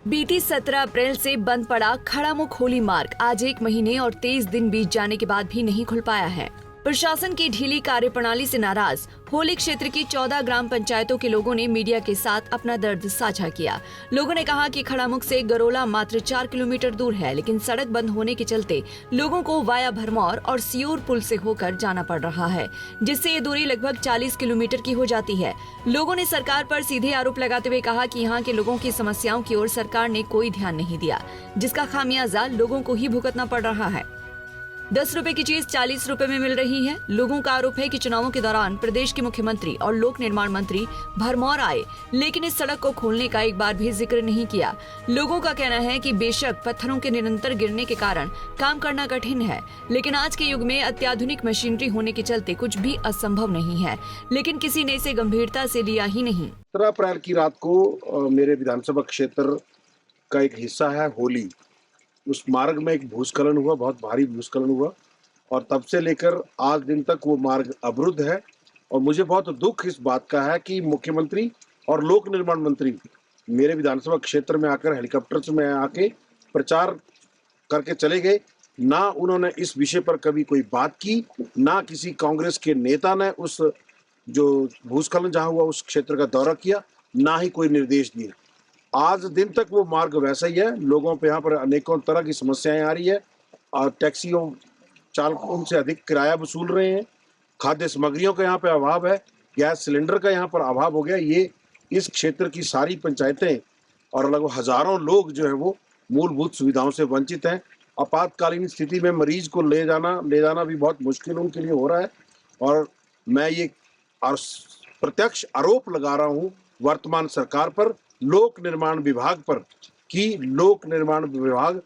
बीती 17 अप्रैल से बंद पड़ा खड़ामुख होली मार्ग आज 1 महीने और 23 दिन बीत जाने के बाद भी नहीं खुल पाया है। प्रशासन की ढीली कार्यप्रणाली से नाराज होली क्षेत्र की 14 ग्राम पंचायतों के लोगों ने मीडिया के साथ अपना दर्द साझा किया। लोगों ने कहा कि खड़ामुख से गरोला मात्र 4 किलोमीटर दूर है, लेकिन सड़क बंद होने के चलते लोगों को वाया भरमौर और सियोर पुल से होकर जाना पड़ रहा है, जिससे ये दूरी लगभग 40 किलोमीटर की हो जाती है। लोगों ने सरकार पर सीधे आरोप लगाते हुए कहा कि यहाँ के लोगों की समस्याओं की ओर सरकार ने कोई ध्यान नहीं दिया, जिसका खामियाजा लोगों को ही भुगतना पड़ रहा है। 10 रुपए की चीज 40 रुपए में मिल रही है। लोगों का आरोप है कि चुनावों के दौरान प्रदेश के मुख्यमंत्री और लोक निर्माण मंत्री भरमौर आए, लेकिन इस सड़क को खोलने का एक बार भी जिक्र नहीं किया। लोगों का कहना है कि बेशक पत्थरों के निरंतर गिरने के कारण काम करना कठिन है, लेकिन आज के युग में अत्याधुनिक मशीनरी होने के चलते कुछ भी असंभव नहीं है, लेकिन किसी ने इसे गंभीरता से लिया ही नहीं। 17 अप्रैल की रात को मेरे विधानसभा क्षेत्र का एक हिस्सा है होली, उस मार्ग में एक भूस्खलन हुआ, बहुत भारी भूस्खलन हुआ और तब से लेकर आज दिन तक वो मार्ग अवरुद्ध है। और मुझे बहुत दुख इस बात का है कि मुख्यमंत्री और लोक निर्माण मंत्री मेरे विधानसभा क्षेत्र में आकर हेलीकॉप्टर में आके प्रचार करके चले गए। ना उन्होंने इस विषय पर कभी कोई बात की, ना किसी कांग्रेस के नेता ने उस जो भूस्खलन जहाँ हुआ उस क्षेत्र का दौरा किया, ना ही कोई निर्देश दिए। आज दिन तक वो मार्ग वैसा ही है। लोगों पे यहाँ पर अनेकों तरह की समस्याएं आ रही है और टैक्सियों चालक उनसे अधिक किराया वसूल रहे हैं। खाद्य सामग्रियों का यहाँ पे अभाव है, गैस सिलेंडर का यहाँ पर अभाव हो गया। ये इस क्षेत्र की सारी पंचायतें और लगभग हजारों लोग जो है वो मूलभूत सुविधाओं से वंचित हैं। आपातकालीन स्थिति में मरीज को ले जाना भी बहुत मुश्किल उनके लिए हो रहा है। और मैं ये प्रत्यक्ष आरोप लगा रहा हूँ वर्तमान सरकार पर, लोक निर्माण विभाग पर, कि लोक निर्माण विभाग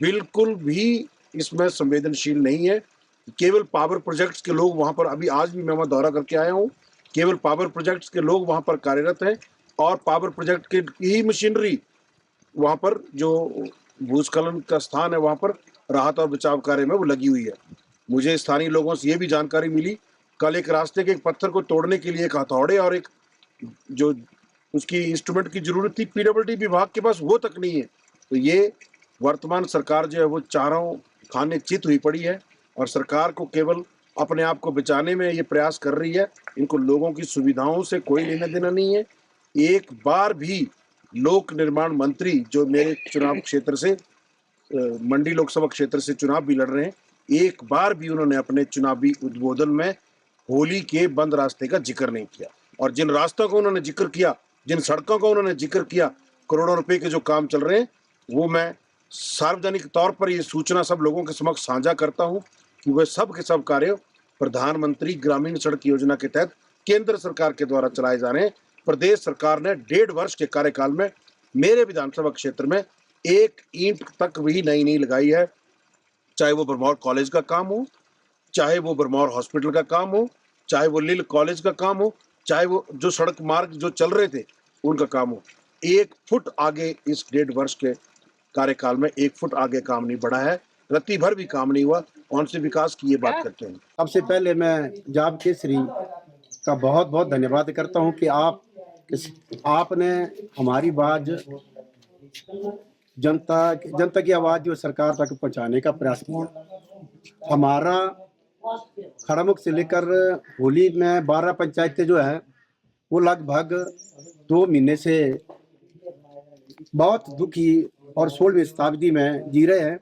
बिल्कुल भी इसमें संवेदनशील नहीं है। केवल पावर प्रोजेक्ट्स के लोग वहां पर, अभी आज भी मैं वहां दौरा करके आया हूं, केवल पावर प्रोजेक्ट्स के लोग वहां पर कार्यरत हैं और पावर प्रोजेक्ट की ही मशीनरी वहां पर जो भूस्खलन का स्थान है वहां पर राहत और बचाव कार्य में वो लगी हुई है। मुझे स्थानीय लोगों से ये भी जानकारी मिली, कल एक रास्ते के एक पत्थर को तोड़ने के लिए एक हथौड़े और एक जो उसकी इंस्ट्रूमेंट की जरूरत थी, पीडब्ल्यूडी विभाग के पास वो तक नहीं है। तो ये वर्तमान सरकार जो है वो चारों खाने चित हुई पड़ी है और सरकार को केवल अपने आप को बचाने में ये प्रयास कर रही है। इनको लोगों की सुविधाओं से कोई लेना देना नहीं है। एक बार भी लोक निर्माण मंत्री जो मेरे चुनाव क्षेत्र से मंडी लोकसभा क्षेत्र से चुनाव भी लड़ रहे हैं, एक बार भी उन्होंने अपने चुनावी उद्बोधन में होली के बंद रास्ते का जिक्र नहीं किया। और जिन रास्तों का उन्होंने जिक्र किया, जिन सड़कों का उन्होंने जिक्र किया, करोड़ों रुपए के जो काम चल रहे हैं, वो मैं सार्वजनिक तौर पर ये सूचना सब लोगों के समक्ष साझा करता हूं कि वह सब के सब कार्य प्रधानमंत्री ग्रामीण सड़क योजना के तहत केंद्र सरकार के द्वारा चलाए जा रहे हैं। प्रदेश सरकार ने 1.5 वर्ष के कार्यकाल में मेरे विधानसभा क्षेत्र में एक ईंट तक भी नहीं लगाई है। चाहे वो भरमौर कॉलेज का काम हो, चाहे वो भरमौर हॉस्पिटल का काम हो, चाहे वो लिल कॉलेज का काम हो, चाहे वो जो सड़क मार्ग जो चल रहे थे उनका काम हो। 1 फुट आगे इस 1.5 वर्ष के कार्यकाल में 1 फुट आगे काम नहीं बढ़ा है, रत्ती भर भी काम नहीं हुआ। कौन से विकास की ये बात करते हैं। सबसे पहले मैं जाब केसरी का बहुत बहुत धन्यवाद करता हूं कि आपने हमारी बात जनता की आवाज जो सरकार तक पहुंचाने का प्रयास किया। हमारा खड़ामुख से लेकर होली में 12 पंचायतें जो है वो लगभग 2 महीने से बहुत दुखी और 16वीं शताब्दी में जी रहे हैं,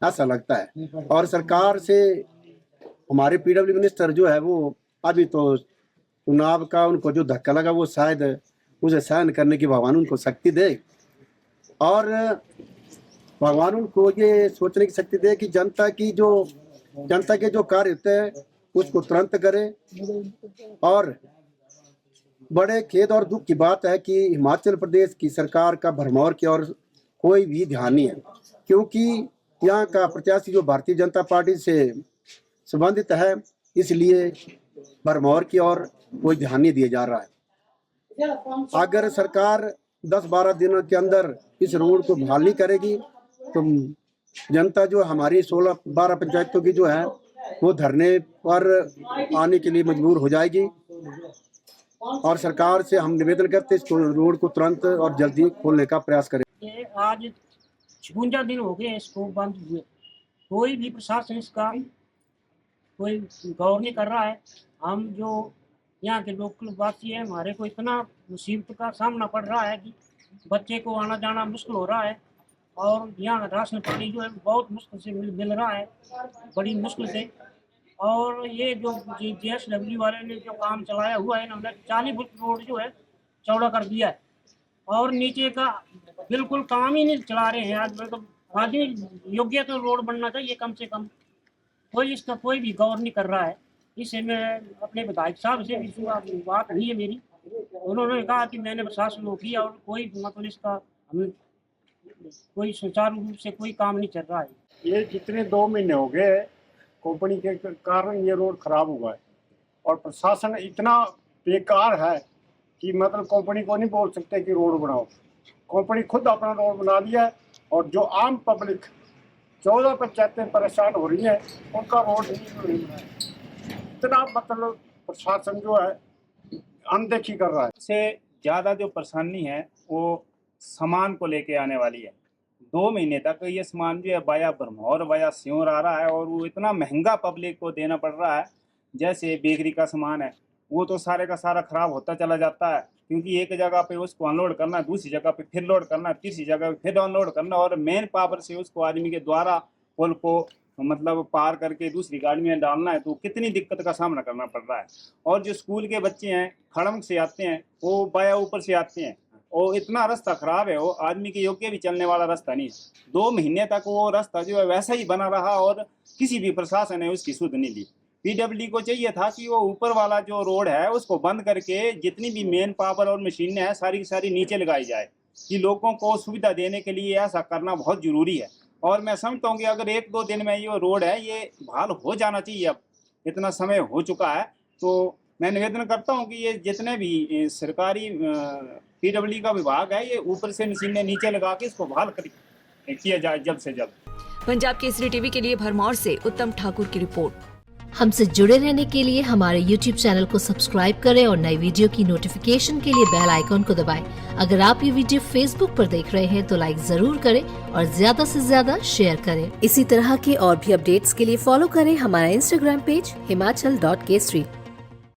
ऐसा लगता है। और सरकार से हमारे पीडब्ल्यू मिनिस्टर जो है वो अभी तो चुनाव का उनको जो धक्का लगा वो शायद उसे सहन करने की भगवान उनको शक्ति दे और भगवान उनको ये सोचने की शक्ति दे कि जनता के जो कार्य होते हैं उसको तुरंत करे। और बड़े खेद और दुख की बात है कि हिमाचल प्रदेश की सरकार का भरमौर की ओर कोई भी ध्यान नहीं है, क्योंकि यहाँ का प्रत्याशी जो भारतीय जनता पार्टी से संबंधित है, इसलिए भरमौर की ओर कोई ध्यान नहीं दिया जा रहा है। अगर सरकार 10-12 दिनों के अंदर इस रोड को बहाल नहीं करेगी तो जनता जो हमारी 16-12 पंचायतों की जो है वो धरने पर आने के लिए मजबूर हो जाएगी। और सरकार से हम निवेदन करते हैं इस रोड को तुरंत और जल्दी खोलने का प्रयास करें। ये आज 56 दिन हो गए इसको बंद हुए, कोई भी प्रशासन इसका कोई गौर नहीं कर रहा है। हम जो यहाँ के लोकल वासी हैं, हमारे को इतना मुसीबत का सामना पड़ रहा है कि बच्चे को आना जाना मुश्किल हो रहा है, और यहाँ राशन पानी जो है बहुत मुश्किल से मिल रहा है, बड़ी मुश्किल से। और ये जो JSW वाले ने जो काम चलाया हुआ है, इन्होंने 40 फुट रोड जो है चौड़ा कर दिया है, और नीचे का बिल्कुल काम ही नहीं चला रहे हैं। आज मतलब आदमी योग्य तो रोड बनना चाहिए कम से कम, कोई इसका कोई भी गौर नहीं कर रहा है। इससे मैं अपने विधायक साहब से भी बात हुई है मेरी, उन्होंने कहा कि मैंने प्रशासन को किया और कोई मतलब इसका हमें कोई सुचारू रूप से कोई काम नहीं चल रहा है। ये जितने 2 महीने हो गए कंपनी के कारण ये रोड खराब हुआ है, और प्रशासन इतना बेकार है कि मतलब कंपनी को नहीं बोल सकते कि रोड बनाओ। कंपनी खुद अपना रोड बना लिया है, और जो आम पब्लिक 14 पंचायतें परेशान हो रही हैं, उनका रोड नहीं बना है। इतना मतलब प्रशासन जो है अनदेखी कर रहा है। से ज़्यादा जो परेशानी है वो सामान को लेके आने वाली है। 2 महीने तक ये सामान जो है वाया भरमौर वाया सियोर आ रहा है, और वो इतना महंगा पब्लिक को देना पड़ रहा है। जैसे बेकरी का सामान है, वो तो सारे का सारा ख़राब होता चला जाता है, क्योंकि एक जगह पे उसको अनलोड करना है, दूसरी जगह पे फिर लोड करना है, तीसरी जगह पे फिर अनलोड करना, और मेन पावर से उसको आदमी के द्वारा पुल को मतलब पार करके दूसरी गाड़ी में डालना है, तो कितनी दिक्कत का सामना करना पड़ रहा है। और जो स्कूल के बच्चे हैं खड़म से आते हैं, वो बाया ऊपर से आते हैं, और इतना रास्ता खराब है, वो आदमी के योग्य भी चलने वाला रास्ता नहीं है। 2 महीने तक वो रास्ता जो है वैसा ही बना रहा, और किसी भी प्रशासन ने उसकी सुध नहीं ली। PWD को चाहिए था कि वो ऊपर वाला जो रोड है उसको बंद करके जितनी भी मेन पावर और मशीनें हैं सारी की सारी नीचे लगाई जाए, कि लोगों को सुविधा देने के लिए ऐसा करना बहुत ज़रूरी है। और मैं समझता हूँ कि अगर 1-2 दिन में ये रोड है ये बहाल हो जाना चाहिए। अब इतना समय हो चुका है, तो मैं निवेदन करता हूँ कि ये जितने भी सरकारी PWD का विभाग है, ये ऊपर से मशीनें नीचे लगा के इसको बहाल किया जाए जल्द से जल्द। पंजाब केसरी टीवी के लिए भरमौर से उत्तम ठाकुर की रिपोर्ट। हमसे जुड़े रहने के लिए हमारे YouTube चैनल को सब्सक्राइब करें और नई वीडियो की नोटिफिकेशन के लिए बेल आइकॉन को दबाएं। अगर आप ये वीडियो Facebook पर देख रहे हैं तो लाइक जरूर करें और ज्यादा से ज्यादा शेयर करें। इसी तरह के और भी अपडेट्स के लिए फॉलो करें हमारा Instagram पेज himachal.kesri।